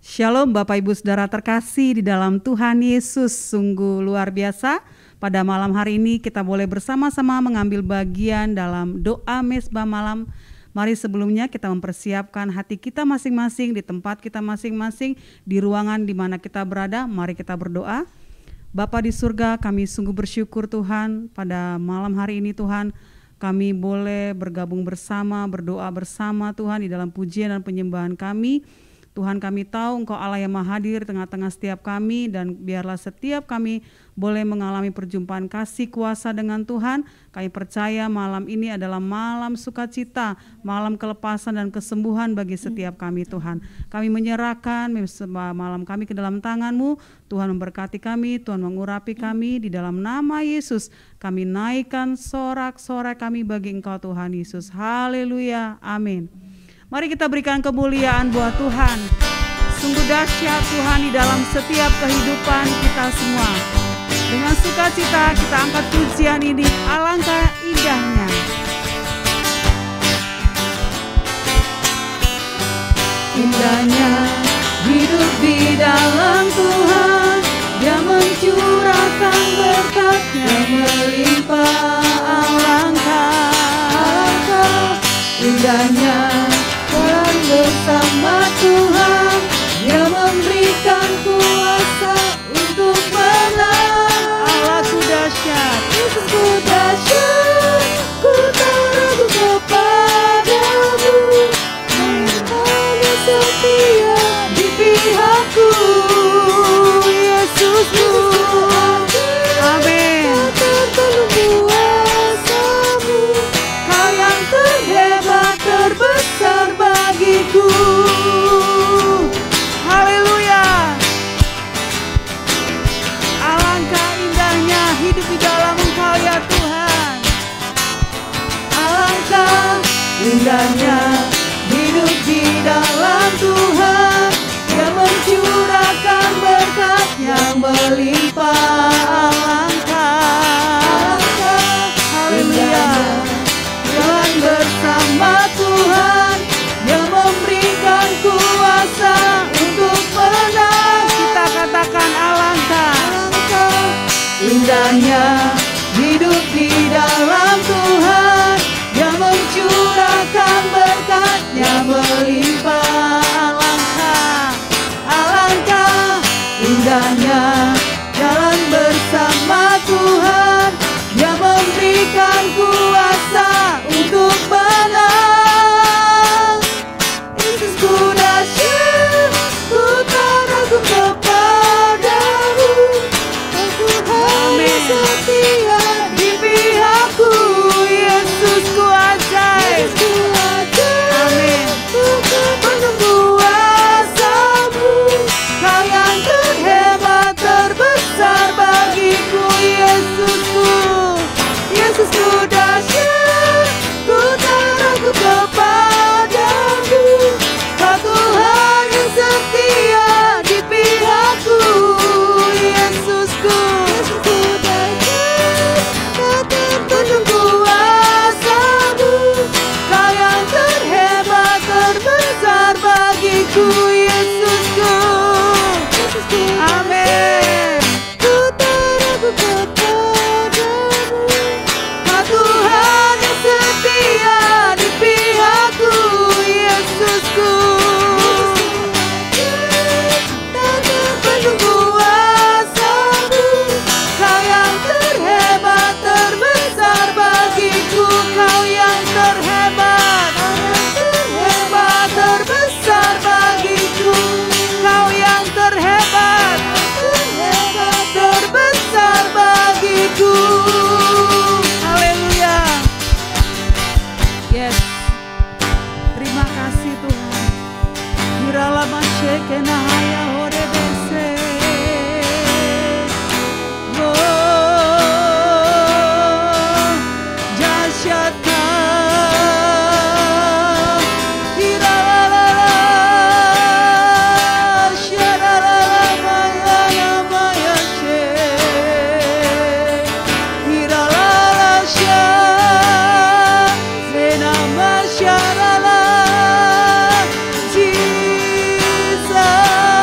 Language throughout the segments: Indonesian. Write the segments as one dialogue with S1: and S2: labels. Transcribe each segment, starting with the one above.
S1: Shalom Bapak Ibu Saudara terkasih di dalam Tuhan Yesus, sungguh luar biasa. Pada malam hari ini kita boleh bersama-sama mengambil bagian dalam doa mesbah malam. Mari sebelumnya kita mempersiapkan hati kita masing-masing di tempat kita masing-masing, di ruangan di mana kita berada. Mari kita berdoa. Bapa di surga, kami sungguh bersyukur Tuhan pada malam hari ini Tuhan. Kami boleh bergabung bersama, berdoa bersama Tuhan di dalam pujian dan penyembahan kami. Tuhan, kami tahu Engkau Allah yang Maha Hadir tengah-tengah setiap kami, dan biarlah setiap kami boleh mengalami perjumpaan kasih kuasa dengan Tuhan. Kami percaya malam ini adalah malam sukacita, malam kelepasan dan kesembuhan bagi setiap kami Tuhan. Kami menyerahkan malam kami ke dalam tangan-Mu. Tuhan memberkati kami, Tuhan mengurapi kami, di dalam nama Yesus kami naikkan sorak-sorai kami bagi Engkau Tuhan Yesus. Haleluya, amin. Mari kita berikan kemuliaan buat Tuhan. Sungguh dahsyat Tuhan di dalam setiap kehidupan kita semua. Dengan sukacita kita angkat pujian ini, alangkah indahnya.
S2: Indahnya hidup di dalam Tuhan, Dia mencurahkan berkat-Nya melimpah. Alangkah indahnya jalan bersama Tuhan, Dia memberikan kuasa untuk menang.
S1: Allahku dahsyat,
S2: Yesusku dahsyat, ku tak ragu kepadamu. Hanya setia di pihakku, Yesusku.
S1: amin.
S2: Terpenuh kuasa-Mu, Kau yang terhebat terbesar bagiku.
S1: Haleluya. Alangkah indahnya hidup di dalam Engkau ya Tuhan.
S2: Alangkah indahnya hidup di dalam Tuhan, Dia mencurahkan berkat yang melimpah. Alangkah indahnya jalan bersama Tuhan, Dia memberikan kuasa untuk menang.
S1: Kita katakan alangkah.
S2: Alangkah indahnya hidup di dalam Tuhan, Dia mencurahkan berkat-Nya melimpah. Alangkah indahnya jalan bersama Tuhan, Dia memberikan kuasa untuk menang. Yesusku dahsyat, ku tak ragu kepadamu. Tuhan yang setia di pihakku,
S1: Yesusku ajaib.
S2: amin. Penuh kuasa-Mu, Kau yang terhebat terbesar bagiku, Yesusku. Yesusku dahsyat, ku tak ragu kepadamu. Kau Tuhan yang setia di pihakku, Yesusku. Yesusku dahsyat, penuh kuasa-Mu, Kau yang terhebat terbesar bagiku, Yesusku.
S1: Amin.
S2: Ku tak ragu kepadamu, Kau Tuhan yang setia di pihakku, Yesusku. Penuh kuasa-Mu, Kau yang terhebat terbesar bagiku, Kau yang terhebat terbesar bagiku,
S1: Kau yang terhebat.
S2: terbesar bagiku.
S1: Haleluya. Yes. Terima kasih Tuhan. Hirala masyekena haya horebese. Oh, jasyata. Hirala syarala maya maya she. Hirala syar sena masyarala. Jesus.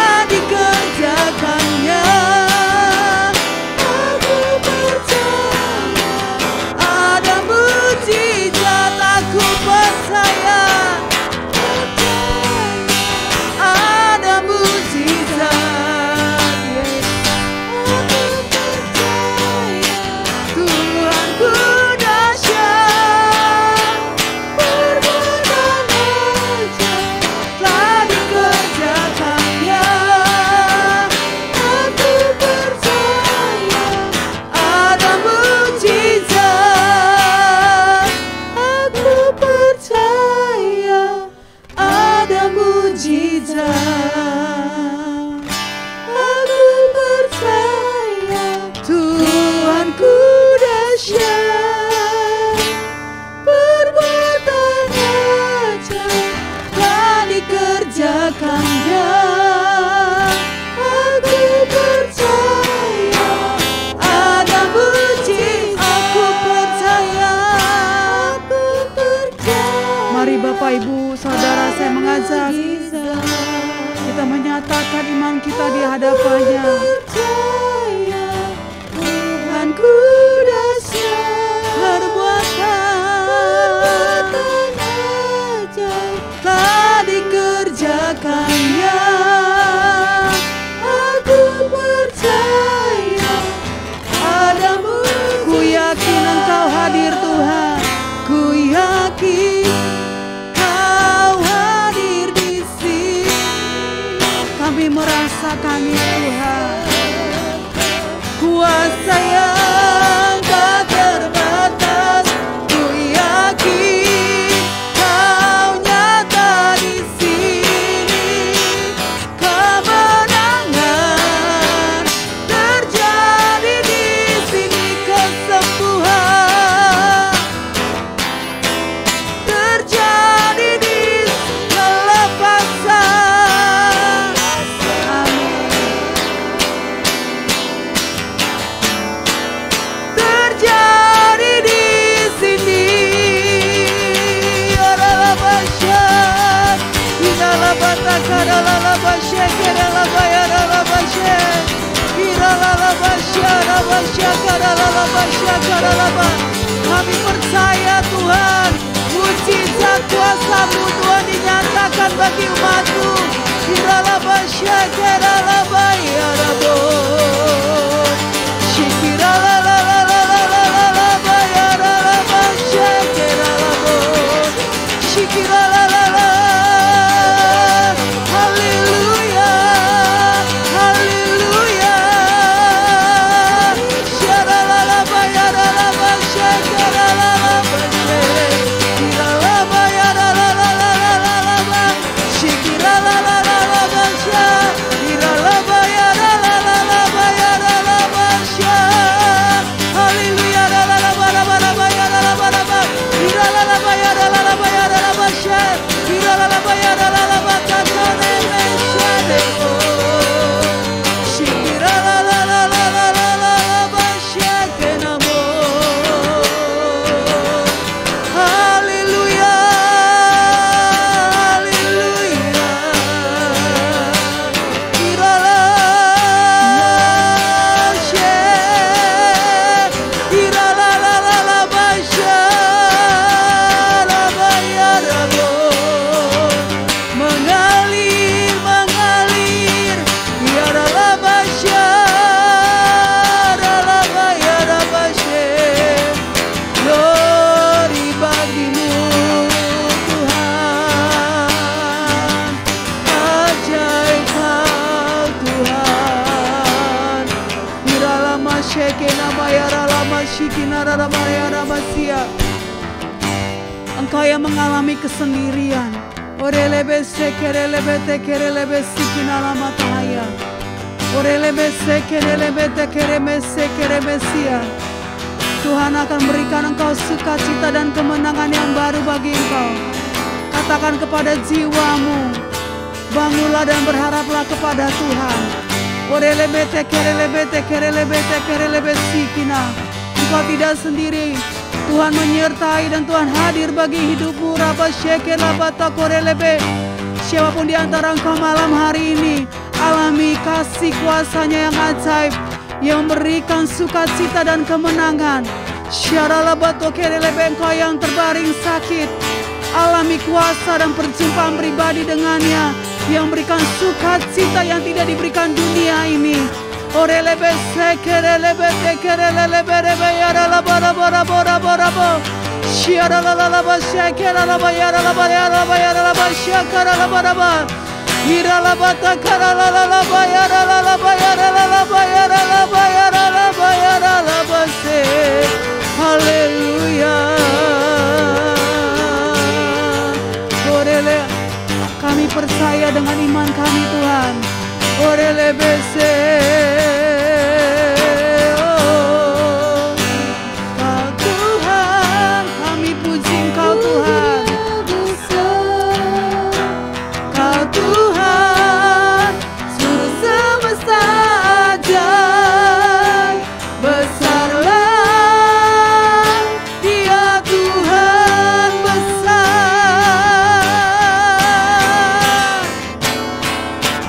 S2: Dikerjakannya
S1: kita di hadapannya.
S2: Percaya Tuhanku dahsyat,
S1: Perbuatan
S2: ajaib telah dikerjakannya. Aku percaya padamu.
S1: Ku yakin Engkau hadir Tuhan.
S2: Ku yakin Kau hadir di sini.
S1: Kami merasakan Tuhan.
S2: Kuasa yang tak terbatas. Ku yakin Kau nyata di sini. Kemenangan terjadi di sini. Kesembuhan terjadi di kelepasan. Terjadi di sini. Aralabasyat, Inalabatakaralalabasyak, Keralabayaralabasyak, Iralalabasyak, Rabasyakaralabasyak, Karalaba. Kami percaya Tuhan, mujizat kuasa-Mu Tuhan dinyatakan bagi umat-Mu. Iralabasyak, Keralabayarabo. Haleluya, haleluya.
S1: Engkau yang mengalami kesendirian. Orelebe sekerelebe tekerelebe sikinalama tahaya. Orelebe sekerelebe tekereme sekerebesia. Tuhan akan berikan engkau sukacita dan kemenangan yang baru bagi engkau. Katakan kepada jiwamu, bangunlah dan berharaplah kepada Tuhan. Orelebe tekerelebe tekerelebe tekerelebe sikina. Engkau tidak sendiri. Tuhan menyertai dan Tuhan hadir bagi hidupmu. Rabba sheker labata korelebe. Siapapun di antara engkau malam hari ini, alami kasih kuasanya yang ajaib, yang memberikan sukacita dan kemenangan. Syara labato kerelebe, engkau yang terbaring sakit, alami kuasa dan perjumpaan pribadi dengannya, yang memberikan sukacita yang tidak diberikan dunia ini. Orelebe sekerelebe tekerelebe rebe yara laba raba raba raba raba. Syara lalaba shekera laba yara laba yara laba yara laba shekara laba raba. Ira laba takara lalaba yara lalaba yara lalaba yara laba yara laba yara laba se. Haleluya. Orele, kami percaya dengan iman kami Tuhan. Orelebe se.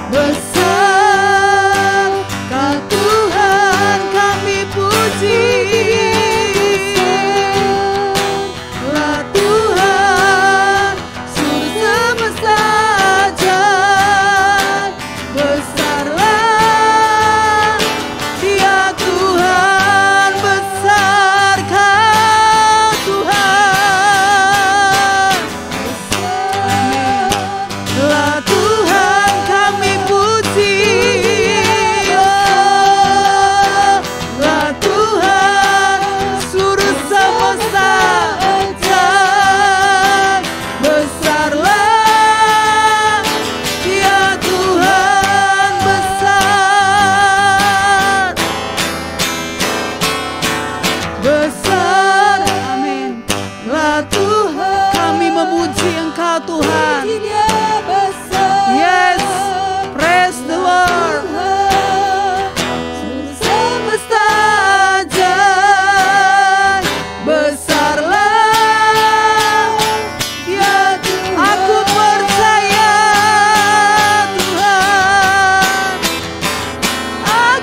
S2: Besar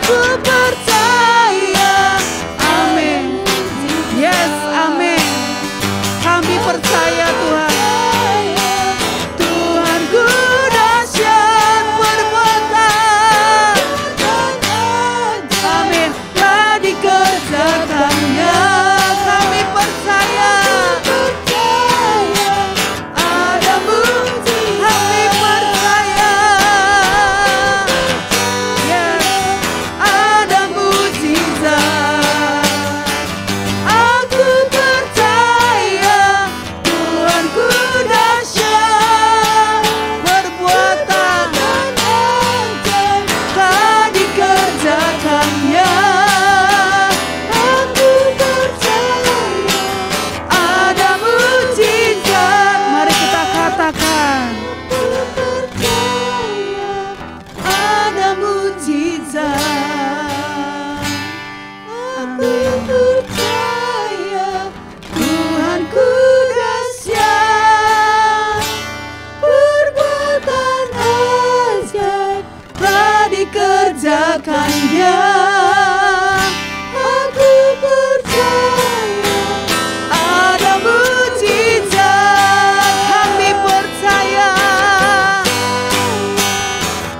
S2: Aku percaya. Amin. Yes, amin. Kami percaya Tuhan. Tuhanku dahsyat perbuatan. Amin. Telah dikerjakannya. Kami percaya. Ada mujizat. Kami percaya. Yes, ada mujizat. Aku percaya Tuhanku dahsyat perbuatan telah dikerjakannya. Aku percaya ada mujizat. Mari kita katakan, ada mujizat. Aku percaya Tuhanku dahsyat perbuatan ajaib telah dikerjakannya. Aku percaya ada mujizat. Kami percaya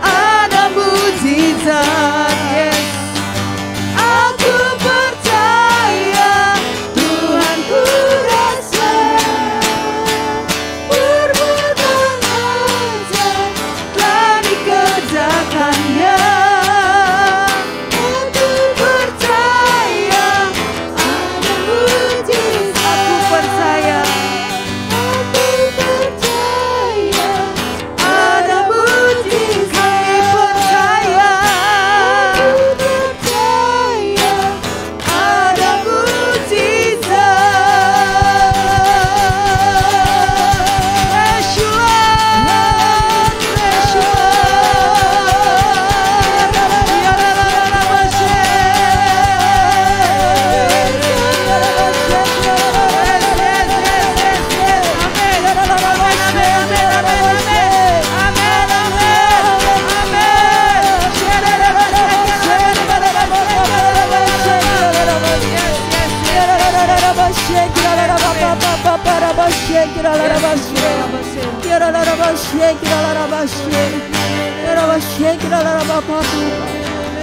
S2: ada mujizat. Yes. Aku percaya Tuhanku dahsyat perbuatan ajaib telah dikerjakannya. Aku percaya ada mujizat. Aku percaya. Aku percaya ada mujizat. Kami percaya. Aku percaya ada mujizat. Yeshua, Yeshua.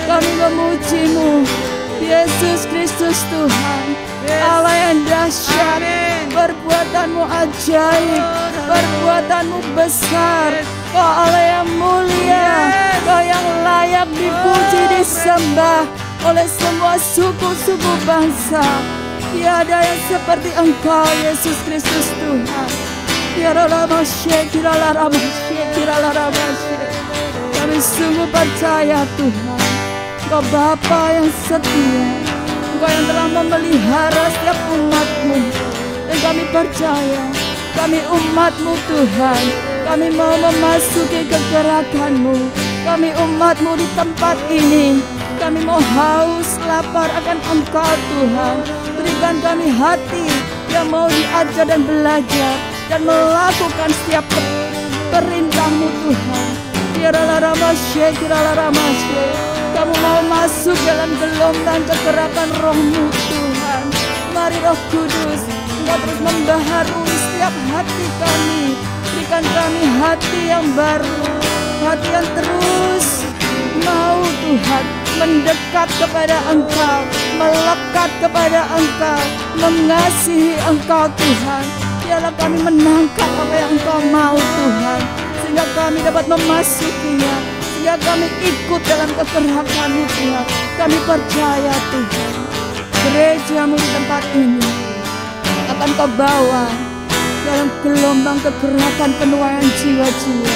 S2: Kami memuji-Mu, Yesus Kristus Tuhan, Allah yang dahsyat, perbuatan-Mu ajaib, perbuatan-Mu besar. Kau Allah yang mulia, Kau yang layak dipuji, disembah oleh semua suku-suku bangsa. Tiada yang seperti Engkau, Yesus Kristus Tuhan. Kami sungguh percaya Tuhan, Engkau Bapa yang setia, Engkau yang telah memelihara setiap umat-Mu. Dan kami percaya, kami umat-Mu Tuhan, kami mau memasuki kegerakan-Mu. Kami umat-Mu di tempat ini, kami mau haus lapar akan Engkau Tuhan. Berikan kami hati yang mau diajar dan belajar dan melakukan setiap perintah-Mu Tuhan. Kamu mau masuk dalam gelombang kegerakan Roh-Mu Tuhan. Mari Roh Kudus, Engkau terus membaharui setiap hati kami. Berikan kami hati yang baru, hati yang terus mau Tuhan mendekat kepada Engkau, melekat kepada Engkau, mengasihi Engkau Tuhan. Biarlah kami menangkap apa yang Engkau mau Tuhan, sehingga kami dapat memasukinya, sehingga kami ikut dalam kegerakan-Mu Tuhan. Kami percaya Tuhan, gereja-Mu di tempat ini akan Kau bawa dalam gelombang kegerakan penuaian jiwa-jiwa.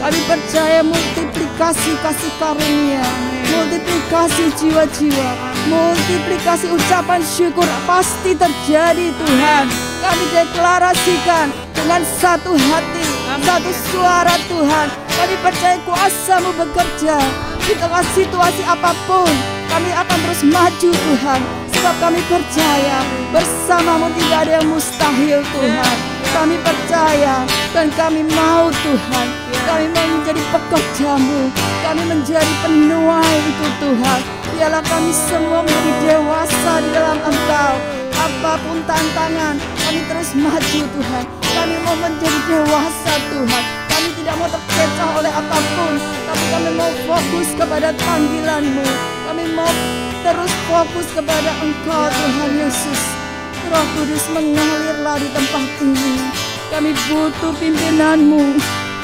S2: Kami percaya multiplikasi kasih karunia, multiplikasi jiwa-jiwa, multiplikasi ucapan syukur pasti terjadi Tuhan. Kami deklarasikan dengan satu hati, satu suara Tuhan. Kami percaya kuasa-Mu bekerja di tengah situasi apapun. Kami akan terus maju Tuhan, sebab kami percaya bersama-Mu tidak ada yang mustahil Tuhan. Kami percaya dan kami mau Tuhan, kami mau menjadi pekerja-Mu, kami menjadi penuai itu Tuhan. Biarlah kami semua menjadi dewasa di dalam Engkau. Apapun tantangan, kami terus maju Tuhan. Kami mau menjadi dewasa Tuhan. Kami tidak mau terkecoh oleh apapun, tapi kami mau fokus kepada panggilan-Mu. Kami mau terus fokus kepada Engkau Tuhan Yesus. Roh Kudus mengalirlah di tempat ini. Kami butuh pimpinan-Mu,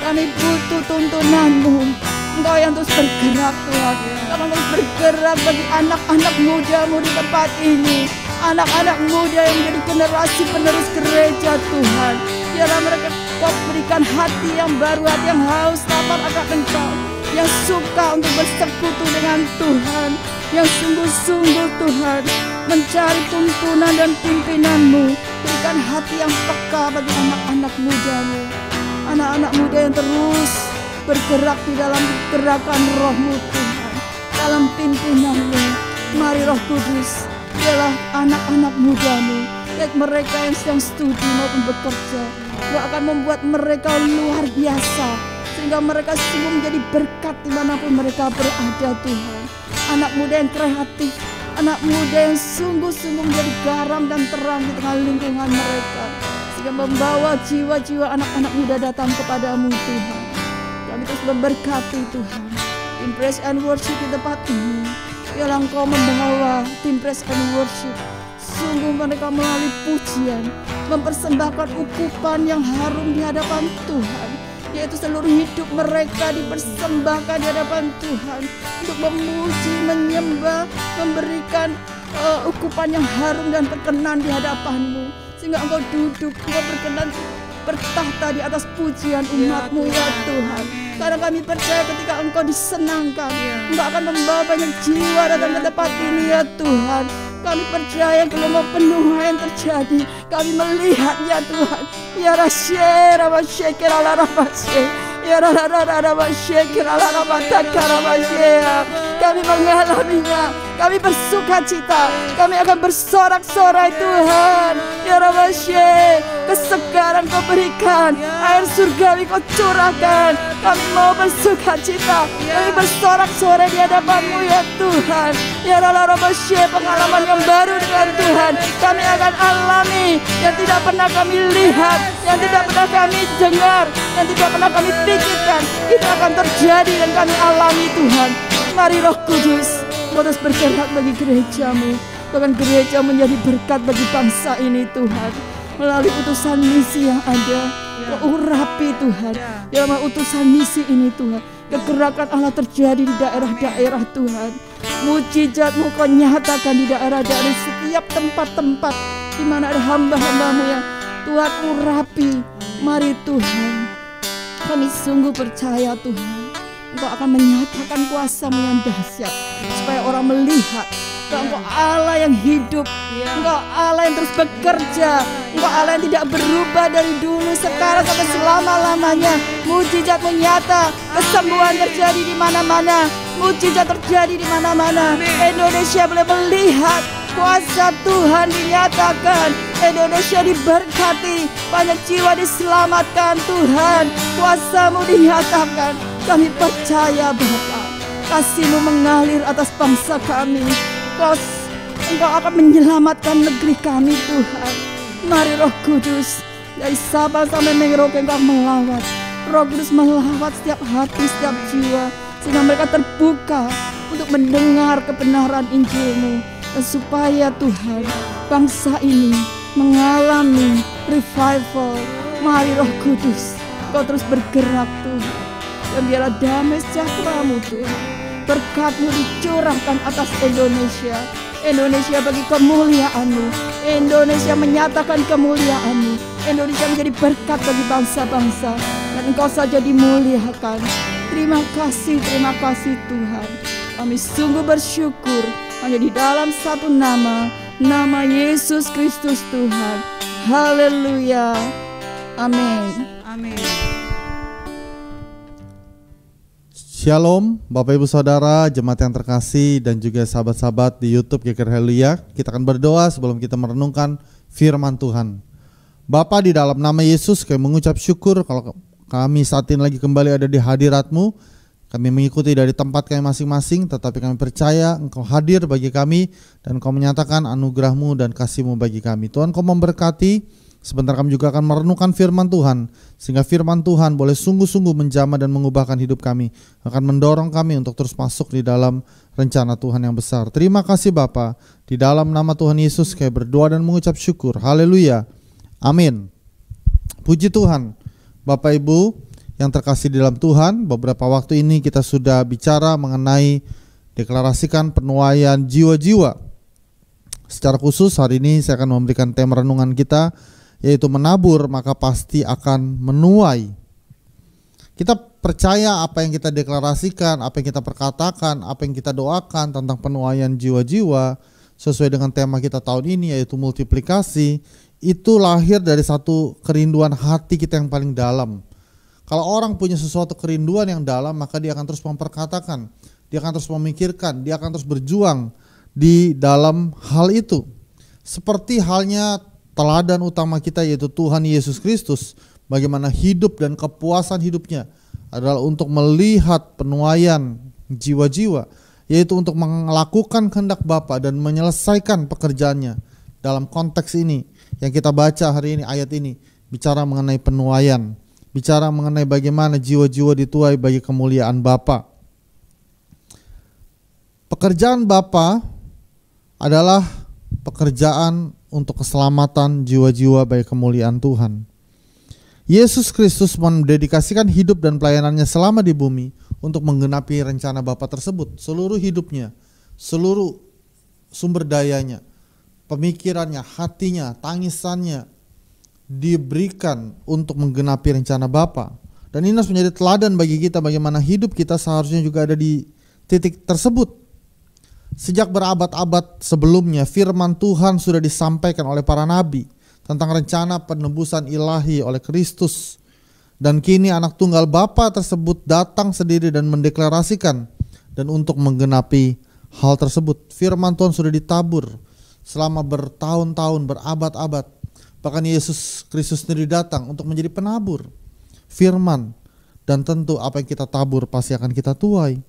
S2: kami butuh tuntunan-Mu. Engkau yang terus bergerak Tuhan. Kami terus bergerak bagi anak-anak muda-Mu di tempat ini. Anak-anak muda yang menjadi generasi penerus gereja Tuhan. Biarlah mereka Kau berikan hati yang baru, hati yang haus lapar akan Engkau, yang suka untuk bersekutu dengan Tuhan, yang sungguh-sungguh Tuhan mencari tuntunan dan pimpinan-Mu. Berikan hati yang peka bagi anak-anak muda-Mu, anak-anak muda yang terus bergerak di dalam gerakan Roh-Mu Tuhan, dalam pimpinan-Mu. Mari Roh Kudus, biarlah anak-anak muda-Mu, lihat mereka yang sedang studi maupun bekerja, Kau akan membuat mereka luar biasa, sehingga mereka sungguh menjadi berkat dimanapun mereka berada Tuhan. Anak muda yang kreatif, anak muda yang sungguh-sungguh menjadi garam dan terang di tengah lingkungan mereka, sehingga membawa jiwa-jiwa anak-anak muda datang kepadamu Tuhan. Kami terus memberkati Tuhan tim Praise and Worship di tempat ini. Biarlah Engkau membawa tim Praise and Worship, sungguh mereka melalui pujian mempersembahkan ukupan yang harum di hadapan Tuhan, yaitu seluruh hidup mereka dipersembahkan di hadapan Tuhan untuk memuji, menyembah, memberikan ukupan yang harum dan berkenan di hadapan-Mu, sehingga Engkau duduk, Engkau berkenan bertahta di atas pujian umat-Mu ya Tuhan. Karena kami percaya ketika Engkau disenangkan, Engkau akan membawa banyak jiwa datang ke tempat ini ya Tuhan. Kami percaya gelombang penuh yang terjadi, kami melihatnya Tuhan. Ya Rasye, Ramasye, Kirala Ramasye, Ya Ramasye, Kirala Ramataka Ramasye. Kami mengalaminya, kami bersuka cita, kami akan bersorak-sorai Tuhan. Ya Ramasye, kesegaran Kau berikan, air surgawi Kau curahkan. Kami mau bersuka cita, kami bersorak-sorai di hadapan-Mu ya Tuhan. Ya Ramasye, pengalaman yang baru dengan Tuhan kami akan alami, yang tidak pernah kami lihat, yang tidak pernah kami dengar, yang tidak pernah kami pikirkan, itu akan terjadi dan kami alami Tuhan. Mari Roh Kudus, Kau terus bergerak bagi gereja-Mu, bahkan gereja menjadi berkat bagi bangsa ini Tuhan, melalui utusan misi yang ada. Kau urapi Tuhan dalam utusan misi ini Tuhan. Kegerakan Allah terjadi di daerah-daerah Tuhan. Mujizat-Mu Kau nyatakan di daerah-daerah, di setiap tempat-tempat di mana ada hamba-hamba-Mu yang Tuhan urapi. Mari Tuhan, kami sungguh percaya Tuhan, Engkau akan menyatakan kuasa-Mu yang dahsyat, supaya orang melihat bahwa Engkau Allah yang hidup, Engkau Allah yang terus bekerja, Engkau Allah yang tidak berubah dari dulu, sekarang sampai selama-lamanya. Mujizat-Mu nyata, kesembuhan terjadi di mana-mana, mujizat terjadi di mana-mana. Indonesia boleh melihat kuasa Tuhan dinyatakan, Indonesia diberkati, banyak jiwa diselamatkan Tuhan, kuasa-Mu dinyatakan. Kami percaya Bapa, kasih-Mu mengalir atas bangsa kami. Engkau akan menyelamatkan negeri kami Tuhan. Mari Roh Kudus, dari Sabang sampai Merauke Engkau melawat. Roh Kudus melawat setiap hati, setiap jiwa, sehingga mereka terbuka untuk mendengar kebenaran Injil-Mu. Dan supaya Tuhan, bangsa ini mengalami revival. Mari Roh Kudus, Kau terus bergerak Tuhan. Dan biarlah damai sejahtera-Mu Tuhan, berkat-Mu dicurahkan atas Indonesia. Indonesia bagi kemuliaan-Mu, Indonesia menyatakan kemuliaan-Mu. Indonesia menjadi berkat bagi bangsa-bangsa, dan Engkau saja dimuliakan. Terima kasih Tuhan. Kami sungguh bersyukur hanya di dalam satu nama, nama Yesus Kristus Tuhan. Haleluya. Amin.
S1: Amin.
S3: Shalom Bapak Ibu Saudara, jemaat yang terkasih dan juga sahabat-sahabat di YouTube GKR Haleluya. Kita akan berdoa sebelum kita merenungkan firman Tuhan. Bapa, di dalam nama Yesus kami mengucap syukur kalau kami saat ini lagi kembali ada di hadirat-Mu. Kami mengikuti dari tempat kami masing-masing, tetapi kami percaya Engkau hadir bagi kami dan Engkau menyatakan anugerah-Mu dan kasih-Mu bagi kami. Tuhan, Kau memberkati. Sebentar kami juga akan merenungkan firman Tuhan, sehingga firman Tuhan boleh sungguh-sungguh menjamah dan mengubahkan hidup kami, akan mendorong kami untuk terus masuk di dalam rencana Tuhan yang besar. Terima kasih Bapa, di dalam nama Tuhan Yesus kami berdoa dan mengucap syukur. Haleluya, amin. Puji Tuhan. Bapak Ibu yang terkasih di dalam Tuhan, beberapa waktu ini kita sudah bicara mengenai deklarasikan penuaian jiwa-jiwa. Secara khusus hari ini saya akan memberikan tema renungan kita, yaitu menabur maka pasti akan menuai. Kita percaya apa yang kita deklarasikan, apa yang kita perkatakan, apa yang kita doakan tentang penuaian jiwa-jiwa sesuai dengan tema kita tahun ini, yaitu multiplikasi, itu lahir dari satu kerinduan hati kita yang paling dalam. Kalau orang punya sesuatu kerinduan yang dalam, maka dia akan terus memperkatakan, dia akan terus memikirkan, dia akan terus berjuang di dalam hal itu. Seperti halnya teladan utama kita, yaitu Tuhan Yesus Kristus, bagaimana hidup dan kepuasan hidupnya adalah untuk melihat penuaian jiwa-jiwa, yaitu untuk melakukan kehendak Bapa dan menyelesaikan pekerjaannya. Dalam konteks ini yang kita baca hari ini, ayat ini bicara mengenai penuaian, bicara mengenai bagaimana jiwa-jiwa dituai bagi kemuliaan Bapa. Pekerjaan Bapa adalah pekerjaan untuk keselamatan jiwa-jiwa bagi kemuliaan Tuhan. Yesus Kristus mendedikasikan hidup dan pelayanannya selama di bumi untuk menggenapi rencana Bapa tersebut. Seluruh hidupnya, seluruh sumber dayanya, pemikirannya, hatinya, tangisannya diberikan untuk menggenapi rencana Bapa. Dan ini harus menjadi teladan bagi kita bagaimana hidup kita seharusnya juga ada di titik tersebut. Sejak berabad-abad sebelumnya, firman Tuhan sudah disampaikan oleh para nabi tentang rencana penebusan ilahi oleh Kristus. Dan kini anak tunggal Bapa tersebut datang sendiri dan mendeklarasikan dan untuk menggenapi hal tersebut. Firman Tuhan sudah ditabur selama bertahun-tahun, berabad-abad. Bahkan Yesus Kristus sendiri datang untuk menjadi penabur firman. Dan tentu apa yang kita tabur pasti akan kita tuai.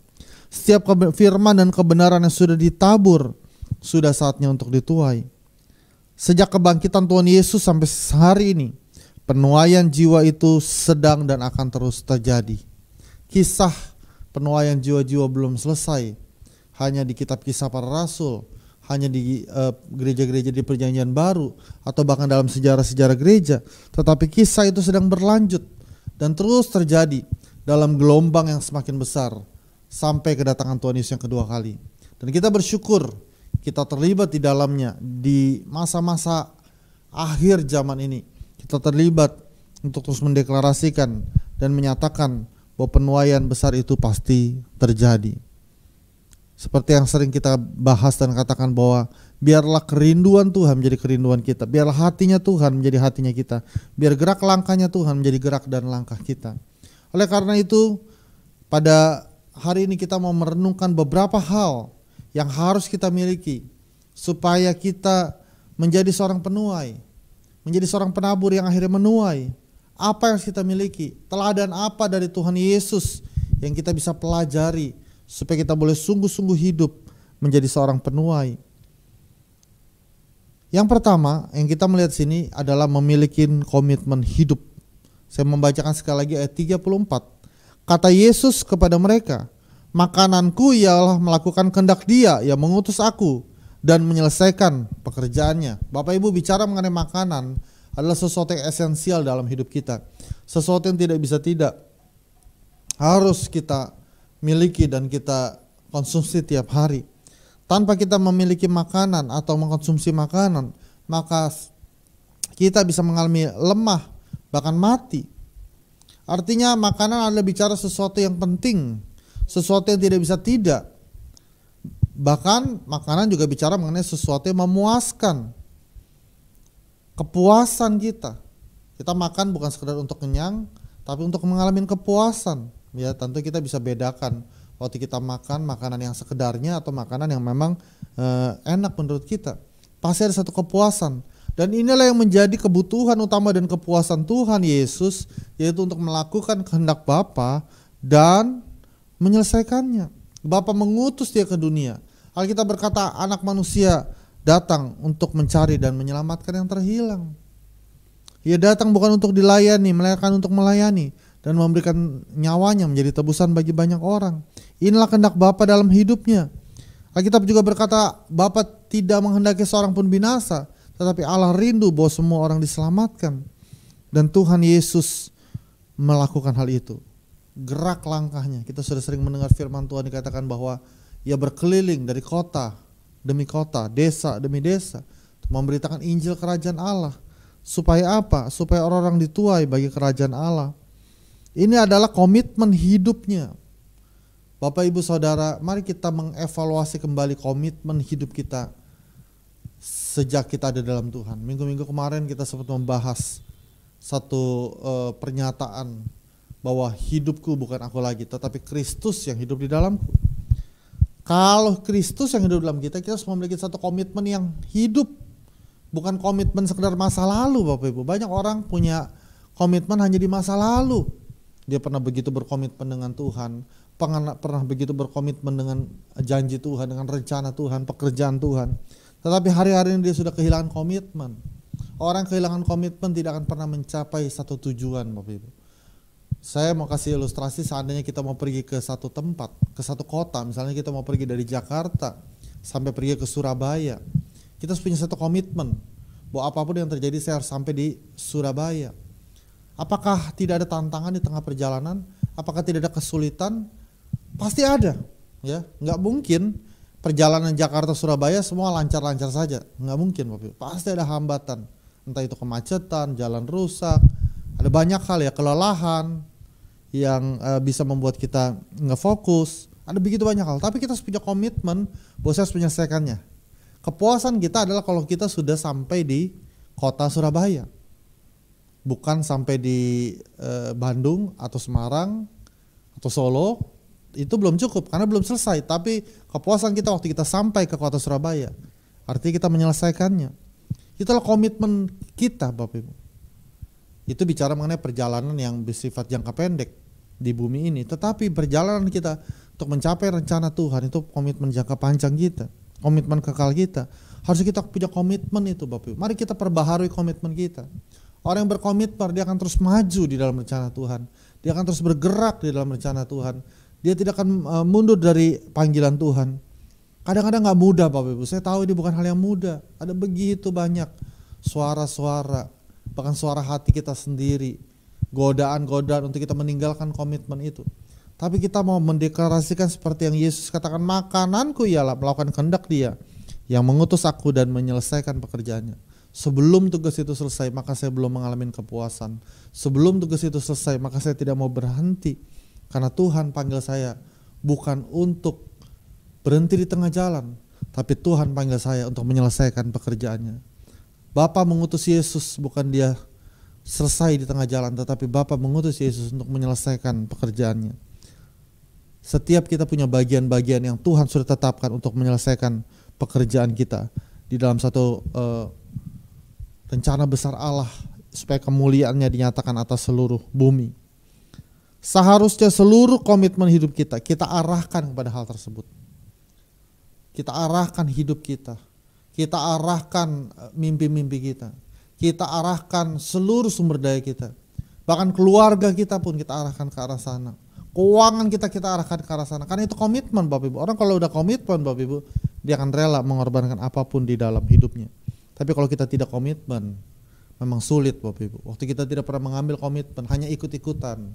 S3: Setiap firman dan kebenaran yang sudah ditabur, sudah saatnya untuk dituai. Sejak kebangkitan Tuhan Yesus sampai hari ini, penuaian jiwa itu sedang dan akan terus terjadi. Kisah penuaian jiwa-jiwa belum selesai hanya di kitab Kisah Para Rasul, hanya di gereja-gereja di Perjanjian Baru, atau bahkan dalam sejarah-sejarah gereja. Tetapi kisah itu sedang berlanjut dan terus terjadi dalam gelombang yang semakin besar sampai kedatangan Tuhan Yesus yang kedua kali. Dan kita bersyukur kita terlibat di dalamnya di masa-masa akhir zaman ini. Kita terlibat untuk terus mendeklarasikan dan menyatakan bahwa penuaian besar itu pasti terjadi. Seperti yang sering kita bahas dan katakan bahwa biarlah kerinduan Tuhan menjadi kerinduan kita. Biarlah hatinya Tuhan menjadi hatinya kita. Biar gerak langkahnya Tuhan menjadi gerak dan langkah kita. Oleh karena itu, pada hari ini kita mau merenungkan beberapa hal yang harus kita miliki supaya kita menjadi seorang penuai, menjadi seorang penabur yang akhirnya menuai. Apa yang harus kita miliki? Teladan apa dari Tuhan Yesus yang kita bisa pelajari supaya kita boleh sungguh-sungguh hidup menjadi seorang penuai. Yang pertama yang kita melihat sini adalah memiliki komitmen hidup. Saya membacakan sekali lagi ayat 34. Kata Yesus kepada mereka, makananku ialah melakukan kehendak Dia yang mengutus aku dan menyelesaikan pekerjaannya. Bapak Ibu, bicara mengenai makanan adalah sesuatu yang esensial dalam hidup kita. Sesuatu yang tidak bisa tidak harus kita miliki dan kita konsumsi tiap hari. Tanpa kita memiliki makanan atau mengkonsumsi makanan, maka kita bisa mengalami lemah, bahkan mati. Artinya makanan adalah bicara sesuatu yang penting, sesuatu yang tidak bisa tidak. Bahkan makanan juga bicara mengenai sesuatu yang memuaskan, kepuasan kita. Kita makan bukan sekedar untuk kenyang, tapi untuk mengalami kepuasan. Ya, tentu kita bisa bedakan waktu kita makan makanan yang sekedarnya atau makanan yang memang enak menurut kita. Pasti ada satu kepuasan. Dan inilah yang menjadi kebutuhan utama dan kepuasan Tuhan Yesus, yaitu untuk melakukan kehendak Bapa dan menyelesaikannya. Bapa mengutus dia ke dunia. Alkitab berkata anak manusia datang untuk mencari dan menyelamatkan yang terhilang. Ia datang bukan untuk dilayani, melainkan untuk melayani dan memberikan nyawanya menjadi tebusan bagi banyak orang. Inilah kehendak Bapa dalam hidupnya. Alkitab juga berkata Bapa tidak menghendaki seorang pun binasa, tetapi Allah rindu bahwa semua orang diselamatkan. Dan Tuhan Yesus melakukan hal itu. Gerak langkahnya. Kita sudah sering mendengar firman Tuhan dikatakan bahwa ia berkeliling dari kota demi kota, desa demi desa, untuk memberitakan Injil kerajaan Allah. Supaya apa? Supaya orang-orang dituai bagi kerajaan Allah. Ini adalah komitmen hidupnya. Bapak Ibu Saudara, mari kita mengevaluasi kembali komitmen hidup kita sejak kita ada dalam Tuhan. Minggu-minggu kemarin kita sempat membahas satu pernyataan bahwa hidupku bukan aku lagi, tetapi Kristus yang hidup di dalamku. Kalau Kristus yang hidup dalam kita harus memiliki satu komitmen yang hidup, bukan komitmen sekedar masa lalu. Bapak Ibu, banyak orang punya komitmen hanya di masa lalu. Dia pernah begitu berkomitmen dengan Tuhan, pernah begitu berkomitmen dengan janji Tuhan, dengan rencana Tuhan, pekerjaan Tuhan. Tetapi hari-hari ini dia sudah kehilangan komitmen. Orang kehilangan komitmen tidak akan pernah mencapai satu tujuan, Bapak Ibu. Saya mau kasih ilustrasi, seandainya kita mau pergi ke satu tempat, ke satu kota, misalnya kita mau pergi dari Jakarta sampai pergi ke Surabaya. Kita harus punya satu komitmen bahwa apapun yang terjadi saya harus sampai di Surabaya. Apakah tidak ada tantangan di tengah perjalanan? Apakah tidak ada kesulitan? Pasti ada, ya. Nggak mungkin perjalanan Jakarta Surabaya semua lancar-lancar saja, nggak mungkin, Bapak Ibu. Pasti ada hambatan, entah itu kemacetan, jalan rusak, ada banyak hal ya, kelelahan yang bisa membuat kita nggak fokus. Ada begitu banyak hal, tapi kita harus punya komitmen bahwa saya harus menyelesaikannya. Kepuasan kita adalah kalau kita sudah sampai di kota Surabaya, bukan sampai di Bandung atau Semarang atau Solo. Itu belum cukup karena belum selesai. Tapi kepuasan kita waktu kita sampai ke kota Surabaya, artinya kita menyelesaikannya. Itulah komitmen kita, Bapak Ibu. Itu bicara mengenai perjalanan yang bersifat jangka pendek di bumi ini. Tetapi perjalanan kita untuk mencapai rencana Tuhan itu komitmen jangka panjang kita, komitmen kekal kita. Harus kita punya komitmen itu, Bapak Ibu. Mari kita perbaharui komitmen kita. Orang yang berkomitmen dia akan terus maju di dalam rencana Tuhan. Dia akan terus bergerak di dalam rencana Tuhan. Dia tidak akan mundur dari panggilan Tuhan. Kadang-kadang gak mudah, Bapak Ibu. Saya tahu ini bukan hal yang mudah. Ada begitu banyak suara-suara, bahkan suara hati kita sendiri, godaan-godaan untuk kita meninggalkan komitmen itu. Tapi kita mau mendeklarasikan seperti yang Yesus katakan, makananku ialah melakukan kehendak Dia yang mengutus aku dan menyelesaikan pekerjaannya. Sebelum tugas itu selesai, maka saya belum mengalami kepuasan. Sebelum tugas itu selesai, maka saya tidak mau berhenti. Karena Tuhan panggil saya bukan untuk berhenti di tengah jalan, tapi Tuhan panggil saya untuk menyelesaikan pekerjaannya. Bapa mengutus Yesus bukan Dia selesai di tengah jalan, tetapi Bapa mengutus Yesus untuk menyelesaikan pekerjaannya. Setiap kita punya bagian-bagian yang Tuhan sudah tetapkan untuk menyelesaikan pekerjaan kita di dalam satu rencana besar Allah, supaya kemuliaannya dinyatakan atas seluruh bumi. Seharusnya seluruh komitmen hidup kita arahkan kepada hal tersebut. Kita arahkan hidup kita arahkan mimpi-mimpi kita arahkan seluruh sumber daya kita. Bahkan keluarga kita pun kita arahkan ke arah sana. Keuangan kita arahkan ke arah sana. Karena itu komitmen, Bapak Ibu. Orang kalau udah komitmen, Bapak Ibu, dia akan rela mengorbankan apapun di dalam hidupnya. Tapi kalau kita tidak komitmen, memang sulit, Bapak Ibu. Waktu kita tidak pernah mengambil komitmen, hanya ikut-ikutan,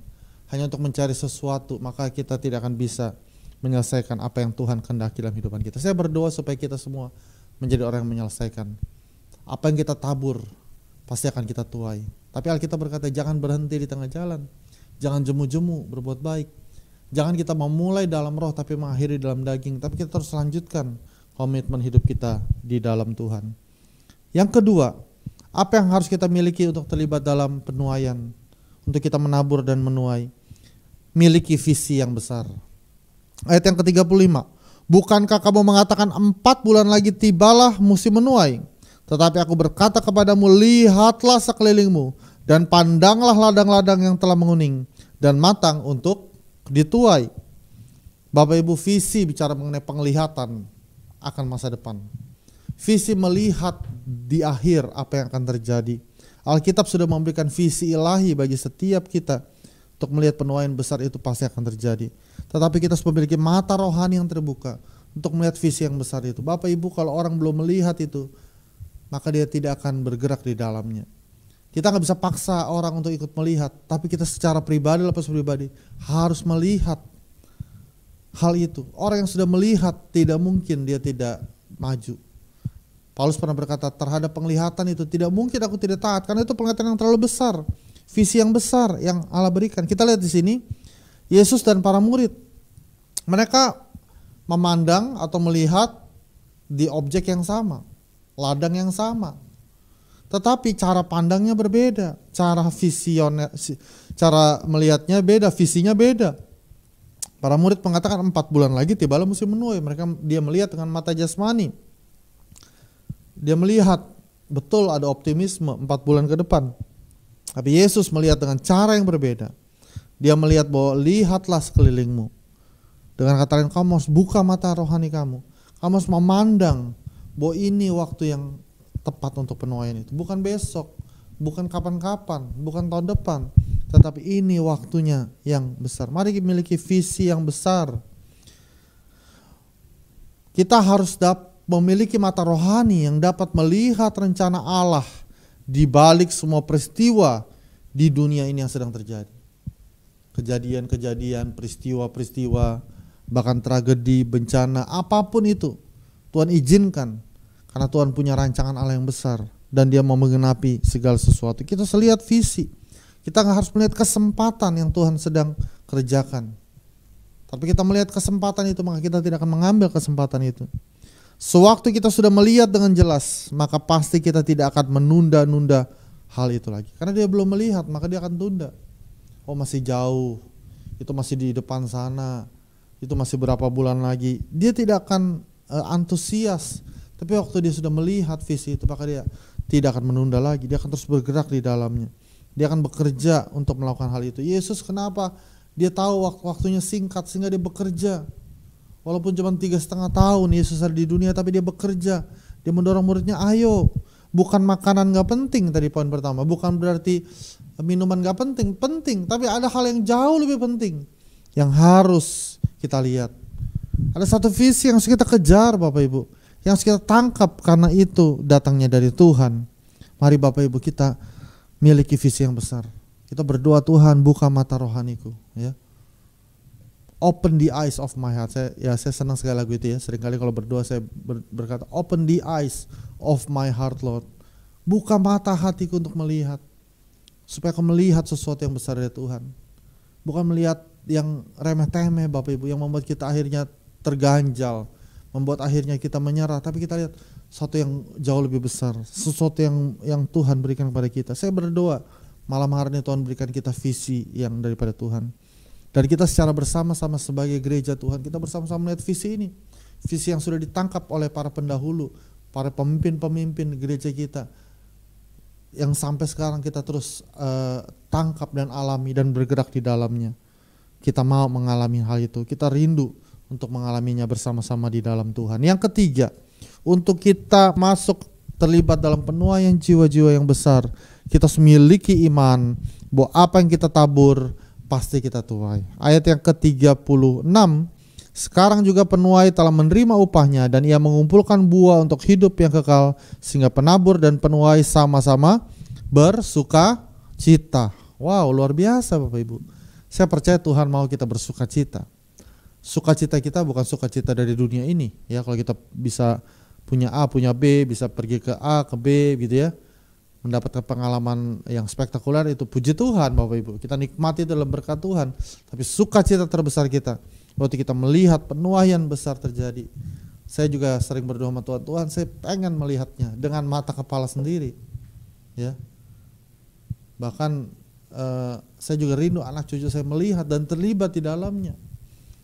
S3: hanya untuk mencari sesuatu, maka kita tidak akan bisa menyelesaikan apa yang Tuhan kehendaki dalam kehidupan kita. Saya berdoa supaya kita semua menjadi orang yang menyelesaikan. Apa yang kita tabur pasti akan kita tuai. Tapi Alkitab berkata jangan berhenti di tengah jalan, jangan jemu-jemu berbuat baik. Jangan kita memulai dalam roh tapi mengakhiri dalam daging. Tapi kita terus lanjutkan komitmen hidup kita di dalam Tuhan. Yang kedua, apa yang harus kita miliki untuk terlibat dalam penuaian, untuk kita menabur dan menuai? Miliki visi yang besar. Ayat yang ke-35. Bukankah kamu mengatakan 4 bulan lagi tibalah musim menuai? Tetapi aku berkata kepadamu, lihatlah sekelilingmu dan pandanglah ladang-ladang yang telah menguning dan matang untuk dituai. Bapak Ibu, visi bicara mengenai penglihatan akan masa depan. Visi melihat di akhir apa yang akan terjadi. Alkitab sudah memberikan visi ilahi bagi setiap kita untuk melihat penuaian besar itu pasti akan terjadi. Tetapi kita harus memiliki mata rohani yang terbuka untuk melihat visi yang besar itu. Bapak Ibu, kalau orang belum melihat itu, maka dia tidak akan bergerak di dalamnya. Kita nggak bisa paksa orang untuk ikut melihat, tapi kita secara pribadi, lepas pribadi harus melihat hal itu. Orang yang sudah melihat tidak mungkin dia tidak maju. Paulus pernah berkata, terhadap penglihatan itu tidak mungkin aku tidak taat, karena itu penglihatan yang terlalu besar, visi yang besar yang Allah berikan. Kita lihat di sini, Yesus dan para murid, mereka memandang atau melihat di objek yang sama, ladang yang sama. Tetapi cara pandangnya berbeda, cara melihatnya beda, visinya beda. Para murid mengatakan 4 bulan lagi tibalah musim menuai. Dia melihat dengan mata jasmani. Dia melihat betul ada optimisme 4 bulan ke depan. Tapi Yesus melihat dengan cara yang berbeda. Dia melihat bahwa lihatlah sekelilingmu. Dengan kata lain, kamu harus buka mata rohani kamu. Kamu harus memandang bahwa ini waktu yang tepat untuk penuaian itu. Bukan besok, bukan kapan-kapan, bukan tahun depan, tetapi ini waktunya yang besar. Mari kita memiliki visi yang besar. Kita harus memiliki mata rohani yang dapat melihat rencana Allah di balik semua peristiwa di dunia ini yang sedang terjadi. Kejadian-kejadian, peristiwa-peristiwa, bahkan tragedi, bencana, apapun itu Tuhan izinkan. Karena Tuhan punya rancangan Allah yang besar dan Dia mau menggenapi segala sesuatu. Kita harus lihat visi. Kita harus melihat kesempatan yang Tuhan sedang kerjakan. Tapi kita melihat kesempatan itu, maka kita tidak akan mengambil kesempatan itu. Sewaktu kita sudah melihat dengan jelas, maka pasti kita tidak akan menunda-nunda hal itu lagi. Karena dia belum melihat, maka dia akan tunda. Oh, masih jauh, itu masih di depan sana, itu masih berapa bulan lagi. Dia tidak akan antusias. Tapi waktu dia sudah melihat visi itu, maka dia tidak akan menunda lagi. Dia akan terus bergerak di dalamnya. Dia akan bekerja untuk melakukan hal itu. Yesus kenapa? Dia tahu waktunya singkat sehingga dia bekerja. Walaupun cuma 3,5 tahun Yesus ada di dunia, tapi dia bekerja. Dia mendorong muridnya, ayo. Bukan makanan gak penting tadi poin pertama. Bukan berarti minuman gak penting. Penting, tapi ada hal yang jauh lebih penting yang harus kita lihat. Ada satu visi yang harus kita kejar, Bapak Ibu, yang harus kita tangkap, karena itu datangnya dari Tuhan. Mari Bapak Ibu kita miliki visi yang besar. Kita berdoa, Tuhan buka mata rohaniku, ya. Open the eyes of my heart. Saya senang sekali lagu itu ya. Seringkali kalau berdoa saya berkata, open the eyes of my heart, Lord. Buka mata hatiku untuk melihat, supaya aku melihat sesuatu yang besar dari Tuhan. Bukan melihat yang remeh-temeh, Bapak Ibu, yang membuat kita akhirnya terganjal, membuat akhirnya kita menyerah. Tapi kita lihat sesuatu yang jauh lebih besar, sesuatu yang Tuhan berikan kepada kita. Saya berdoa malam hari ini Tuhan berikan kita visi yang daripada Tuhan. Dan kita secara bersama-sama sebagai gereja Tuhan, kita bersama-sama melihat visi ini. Visi yang sudah ditangkap oleh para pendahulu, para pemimpin-pemimpin gereja kita, yang sampai sekarang kita terus tangkap dan alami dan bergerak di dalamnya. Kita mau mengalami hal itu, kita rindu untuk mengalaminya bersama-sama di dalam Tuhan. Yang ketiga, untuk kita masuk terlibat dalam penuaian jiwa-jiwa yang besar, kita harus memiliki iman bahwa apa yang kita tabur pasti kita tuai. Ayat yang ke-36, sekarang juga penuai telah menerima upahnya dan ia mengumpulkan buah untuk hidup yang kekal, sehingga penabur dan penuai sama-sama bersuka cita. Wow, luar biasa Bapak Ibu. Saya percaya Tuhan mau kita bersuka cita. Sukacita kita bukan sukacita dari dunia ini, ya. Kalau kita bisa punya A, punya B, bisa pergi ke A, ke B gitu ya, mendapatkan pengalaman yang spektakuler, itu puji Tuhan Bapak Ibu. Kita nikmati dalam berkat Tuhan. Tapi sukacita terbesar kita waktu kita melihat penuaian besar terjadi. Saya juga sering berdoa sama Tuhan, Tuhan saya pengen melihatnya dengan mata kepala sendiri, ya. Bahkan saya juga rindu anak cucu saya melihat dan terlibat di dalamnya.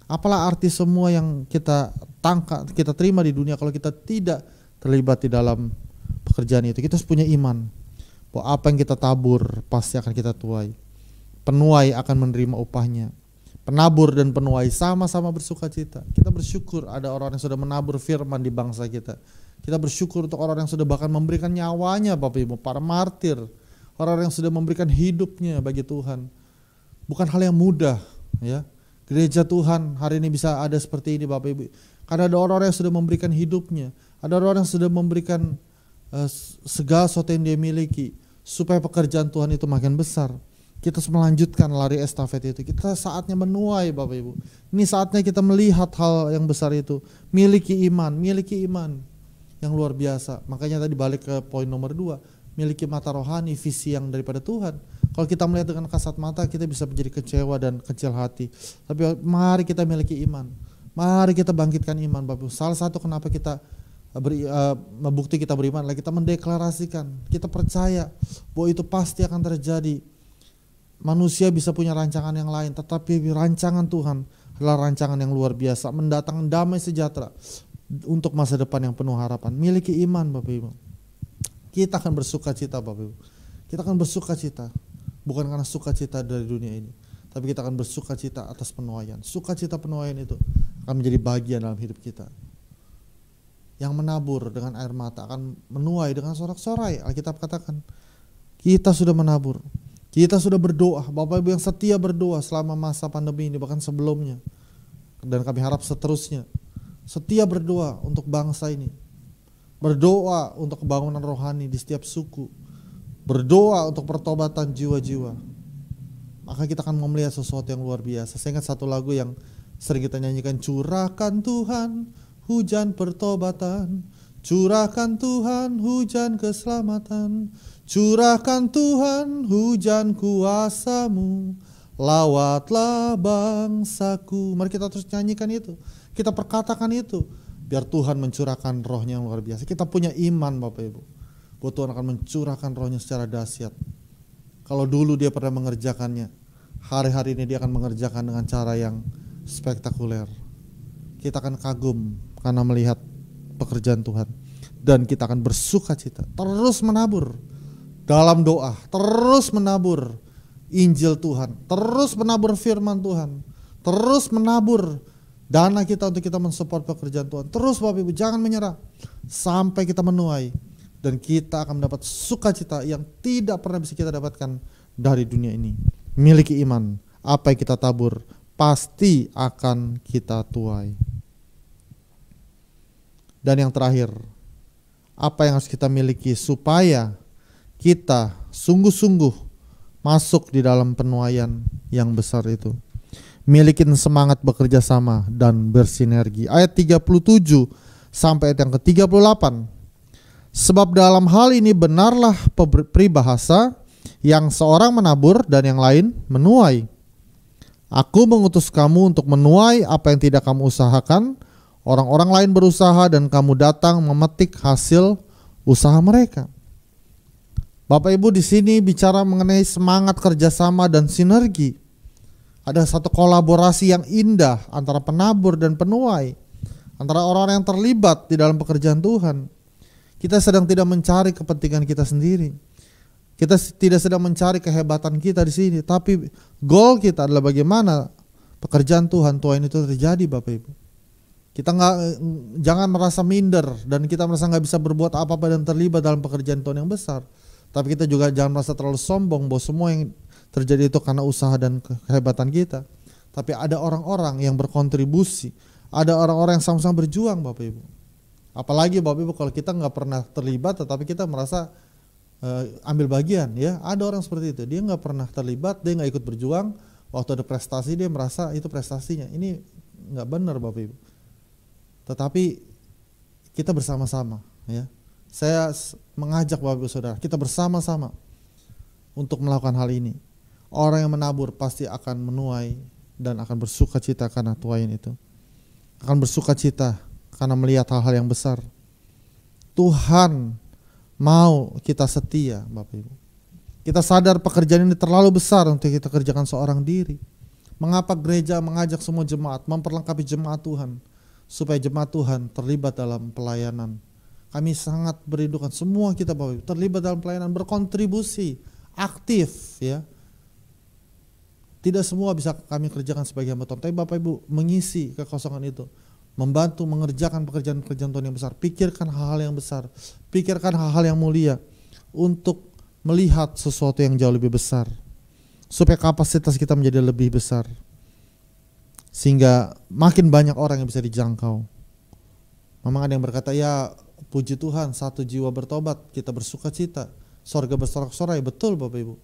S3: Apalah arti semua yang kita tangkap, kita terima di dunia kalau kita tidak terlibat di dalam pekerjaan itu. Kita harus punya iman bahwa apa yang kita tabur pasti akan kita tuai. Penuai akan menerima upahnya. Penabur dan penuai sama-sama bersuka cita. Kita bersyukur ada orang yang sudah menabur firman di bangsa kita. Kita bersyukur untuk orang yang sudah bahkan memberikan nyawanya Bapak Ibu, para martir. Orang yang sudah memberikan hidupnya bagi Tuhan. Bukan hal yang mudah ya. Gereja Tuhan hari ini bisa ada seperti ini Bapak Ibu. Karena ada orang-orang yang sudah memberikan hidupnya. Ada orang yang sudah memberikan segala sesuatu yang dia miliki. Supaya pekerjaan Tuhan itu makin besar. Kita harus melanjutkan lari estafet itu. Kita saatnya menuai Bapak Ibu. Ini saatnya kita melihat hal yang besar itu. Miliki iman yang luar biasa. Makanya tadi balik ke poin nomor 2. Miliki mata rohani, visi yang daripada Tuhan. Kalau kita melihat dengan kasat mata, kita bisa menjadi kecewa dan kecil hati. Tapi mari kita miliki iman. Mari kita bangkitkan iman Bapak Ibu. Salah satu kenapa kita bukti kita beriman adalah kita mendeklarasikan. Kita percaya bahwa itu pasti akan terjadi. Manusia bisa punya rancangan yang lain, tetapi rancangan Tuhan adalah rancangan yang luar biasa, mendatangkan damai sejahtera untuk masa depan yang penuh harapan. Miliki iman Bapak Ibu. Kita akan bersuka cita Bapak Ibu. Kita akan bersuka cita, bukan karena sukacita dari dunia ini, tapi kita akan bersuka cita atas penuaian. Sukacita penuaian itu akan menjadi bagian dalam hidup kita. Yang menabur dengan air mata akan menuai dengan sorak-sorai. Alkitab katakan, kita sudah menabur. Kita sudah berdoa, Bapak Ibu yang setia berdoa selama masa pandemi ini, bahkan sebelumnya. Dan kami harap seterusnya. Setia berdoa untuk bangsa ini. Berdoa untuk kebangunan rohani di setiap suku. Berdoa untuk pertobatan jiwa-jiwa. Maka kita akan melihat sesuatu yang luar biasa. Saya ingat satu lagu yang sering kita nyanyikan. Curahkan Tuhan hujan pertobatan. Curahkan Tuhan hujan keselamatan. Curahkan Tuhan hujan kuasa-Mu, lawatlah bangsaku. Mari kita terus nyanyikan itu. Kita perkatakan itu. Biar Tuhan mencurahkan rohnya yang luar biasa. Kita punya iman Bapak Ibu, bahwa Tuhan akan mencurahkan rohnya secara dahsyat. Kalau dulu dia pernah mengerjakannya, hari-hari ini dia akan mengerjakan dengan cara yang spektakuler. Kita akan kagum karena melihat pekerjaan Tuhan. Dan kita akan bersuka cita, terus menabur dalam doa, terus menabur Injil Tuhan, terus menabur firman Tuhan, terus menabur dana kita untuk kita mensupport pekerjaan Tuhan. Terus Bapak Ibu jangan menyerah sampai kita menuai dan kita akan mendapat sukacita yang tidak pernah bisa kita dapatkan dari dunia ini. Miliki iman, apa yang kita tabur pasti akan kita tuai. Dan yang terakhir, apa yang harus kita miliki supaya kita sungguh-sungguh masuk di dalam penuaian yang besar itu. Milikin semangat bekerja sama dan bersinergi. Ayat 37 sampai ayat yang ke-38. Sebab dalam hal ini benarlah peribahasa, yang seorang menabur dan yang lain menuai. Aku mengutus kamu untuk menuai apa yang tidak kamu usahakan. Orang-orang lain berusaha dan kamu datang memetik hasil usaha mereka. Bapak Ibu di sini bicara mengenai semangat kerjasama dan sinergi. Ada satu kolaborasi yang indah antara penabur dan penuai, antara orang-orang yang terlibat di dalam pekerjaan Tuhan. Kita sedang tidak mencari kepentingan kita sendiri. Kita tidak sedang mencari kehebatan kita di sini, tapi goal kita adalah bagaimana pekerjaan Tuhan itu terjadi Bapak Ibu. Kita jangan merasa minder dan kita merasa nggak bisa berbuat apa-apa dan terlibat dalam pekerjaan Tuhan yang besar. Tapi kita juga jangan merasa terlalu sombong bahwa semua yang terjadi itu karena usaha dan kehebatan kita. Tapi ada orang-orang yang berkontribusi, ada orang-orang yang sama-sama berjuang Bapak Ibu. Apalagi Bapak Ibu kalau kita nggak pernah terlibat tetapi kita merasa ambil bagian ya. Ada orang seperti itu, dia nggak pernah terlibat, dia nggak ikut berjuang. Waktu ada prestasi dia merasa itu prestasinya. Ini nggak benar Bapak Ibu. Tetapi kita bersama-sama ya. Saya mengajak Bapak Ibu Saudara, kita bersama-sama untuk melakukan hal ini. Orang yang menabur pasti akan menuai dan akan bersuka cita karena tuaian itu. Akan bersuka cita karena melihat hal-hal yang besar. Tuhan mau kita setia Bapak Ibu. Kita sadar pekerjaan ini terlalu besar untuk kita kerjakan seorang diri. Mengapa gereja mengajak semua jemaat memperlengkapi jemaat Tuhan supaya jemaat Tuhan terlibat dalam pelayanan. Kami sangat merindukan semua kita Bapak Ibu terlibat dalam pelayanan, berkontribusi aktif ya. Tidak semua bisa kami kerjakan sebagai hamba Tuhan, tapi Bapak Ibu mengisi kekosongan itu, membantu mengerjakan pekerjaan-pekerjaan Tuhan yang besar. Pikirkan hal-hal yang besar, pikirkan hal-hal yang mulia untuk melihat sesuatu yang jauh lebih besar, supaya kapasitas kita menjadi lebih besar, sehingga makin banyak orang yang bisa dijangkau. Memang ada yang berkata, ya puji Tuhan 1 jiwa bertobat, kita bersuka cita, sorga bersorak-sorai. Betul Bapak Ibu,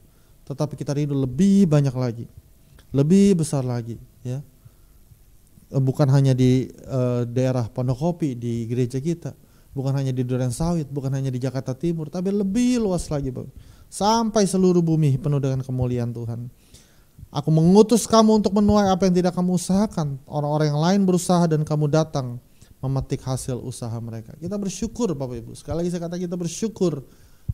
S3: tetapi kita rindu lebih banyak lagi, lebih besar lagi, ya. Bukan hanya di daerah Pondokopi, di gereja kita, bukan hanya di Duren Sawit, bukan hanya di Jakarta Timur, tapi lebih luas lagi Bapak, sampai seluruh bumi penuh dengan kemuliaan Tuhan. Aku mengutus kamu untuk menuai apa yang tidak kamu usahakan. Orang-orang yang lain berusaha dan kamu datang memetik hasil usaha mereka. Kita bersyukur Bapak Ibu, sekali lagi saya kata kita bersyukur.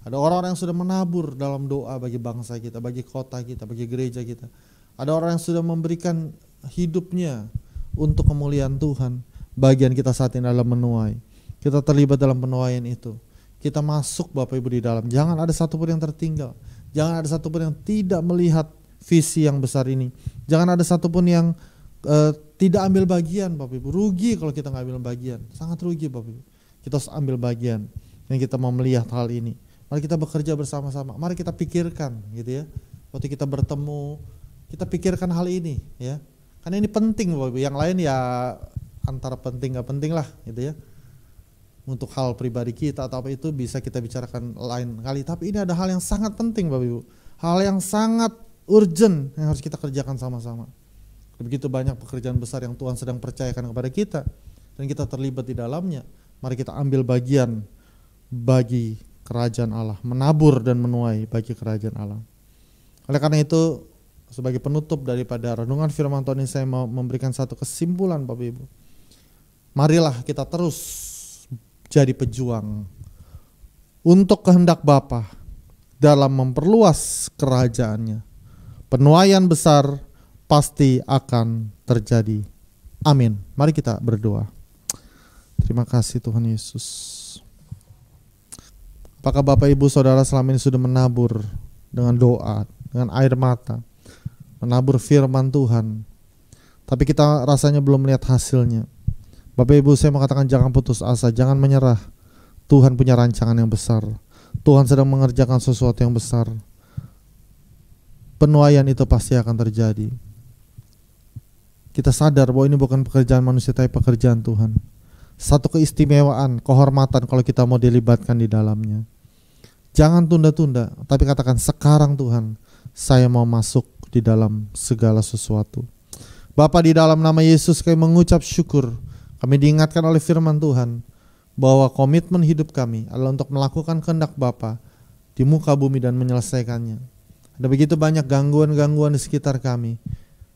S3: Ada orang-orang yang sudah menabur dalam doa bagi bangsa kita, bagi kota kita, bagi gereja kita. Ada orang yang sudah memberikan hidupnya untuk kemuliaan Tuhan. Bagian kita saat ini adalah menuai. Kita terlibat dalam penuaian itu. Kita masuk Bapak Ibu di dalam. Jangan ada satupun yang tertinggal. Jangan ada satupun yang tidak melihat visi yang besar ini. Jangan ada satupun yang tidak ambil bagian Bapak Ibu. Rugi kalau kita nggak ambil bagian. Sangat rugi Bapak Ibu. Kita harus ambil bagian yang kita mau melihat hal ini. Mari kita bekerja bersama-sama. Mari kita pikirkan gitu ya. Waktu kita bertemu, kita pikirkan hal ini ya. Karena ini penting Bapak Ibu. Yang lain ya antara penting gak penting lah gitu ya. Untuk hal pribadi kita atau apa itu bisa kita bicarakan lain kali. Tapi ini ada hal yang sangat penting Bapak Ibu. Hal yang sangat urgent yang harus kita kerjakan sama-sama. Begitu banyak pekerjaan besar yang Tuhan sedang percayakan kepada kita. Dan kita terlibat di dalamnya. Mari kita ambil bagian bagi kerajaan Allah. Menabur dan menuai bagi kerajaan Allah. Oleh karena itu, sebagai penutup daripada renungan firman Tuhan ini, saya mau memberikan satu kesimpulan Bapak Ibu. Marilah kita terus jadi pejuang untuk kehendak Bapa dalam memperluas kerajaannya. Penuaian besar pasti akan terjadi. Amin. Mari kita berdoa. Terima kasih Tuhan Yesus. Apakah Bapak Ibu Saudara selama ini sudah menabur dengan doa, dengan air mata, menabur firman Tuhan, tapi kita rasanya belum melihat hasilnya? Bapak Ibu, saya mengatakan jangan putus asa, jangan menyerah. Tuhan punya rancangan yang besar. Tuhan sedang mengerjakan sesuatu yang besar. Penuaian itu pasti akan terjadi. Kita sadar bahwa ini bukan pekerjaan manusia, tapi pekerjaan Tuhan. Satu keistimewaan, kehormatan kalau kita mau dilibatkan di dalamnya. Jangan tunda-tunda, tapi katakan sekarang Tuhan, saya mau masuk di dalam segala sesuatu. Bapa, di dalam nama Yesus kami mengucap syukur. Kami diingatkan oleh firman Tuhan bahwa komitmen hidup kami adalah untuk melakukan kehendak Bapa di muka bumi dan menyelesaikannya. Ada begitu banyak gangguan-gangguan di sekitar kami,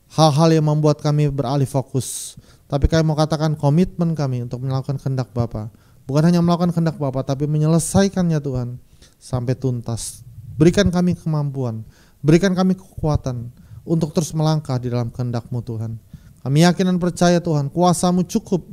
S3: hal-hal yang membuat kami beralih fokus. Tapi kami mau katakan komitmen kami untuk melakukan kehendak Bapa. Bukan hanya melakukan kehendak Bapa, tapi menyelesaikannya Tuhan sampai tuntas. Berikan kami kemampuan, berikan kami kekuatan untuk terus melangkah di dalam kehendak-Mu Tuhan. Kami yakin dan percaya Tuhan, kuasa-Mu cukup,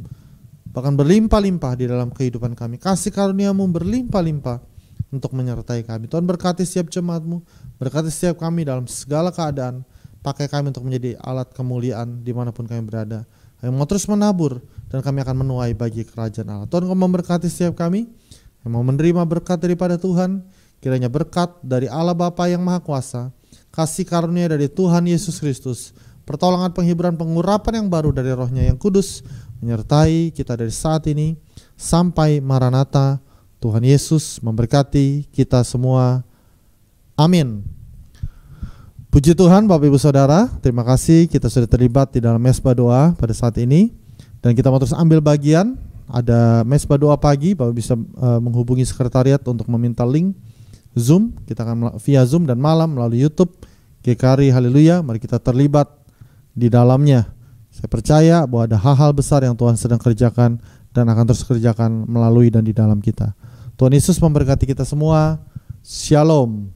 S3: bahkan berlimpah-limpah di dalam kehidupan kami. Kasih karunia-Mu berlimpah-limpah untuk menyertai kami. Tuhan berkati setiap jemaat-Mu, berkati setiap kami dalam segala keadaan. Pakai kami untuk menjadi alat kemuliaan dimanapun kami berada. Kami mau terus menabur dan kami akan menuai bagi kerajaan Allah. Tuhan, Kau memberkati setiap kami yang mau menerima berkat daripada Tuhan. Kiranya berkat dari Allah Bapa yang Maha Kuasa, kasih karunia dari Tuhan Yesus Kristus, pertolongan, penghiburan, pengurapan yang baru dari Roh-Nya yang kudus menyertai kita dari saat ini sampai Maranatha. Tuhan Yesus memberkati kita semua. Amin. Puji Tuhan Bapak Ibu Saudara, terima kasih kita sudah terlibat di dalam mesbah doa pada saat ini. Dan kita mau terus ambil bagian, ada mesbah doa pagi, Bapak bisa menghubungi sekretariat untuk meminta link Zoom. Kita akan via Zoom dan malam melalui YouTube GKRI Haleluya. Mari kita terlibat di dalamnya. Saya percaya bahwa ada hal-hal besar yang Tuhan sedang kerjakan dan akan terus kerjakan melalui dan di dalam kita. Tuhan Yesus memberkati kita semua. Shalom.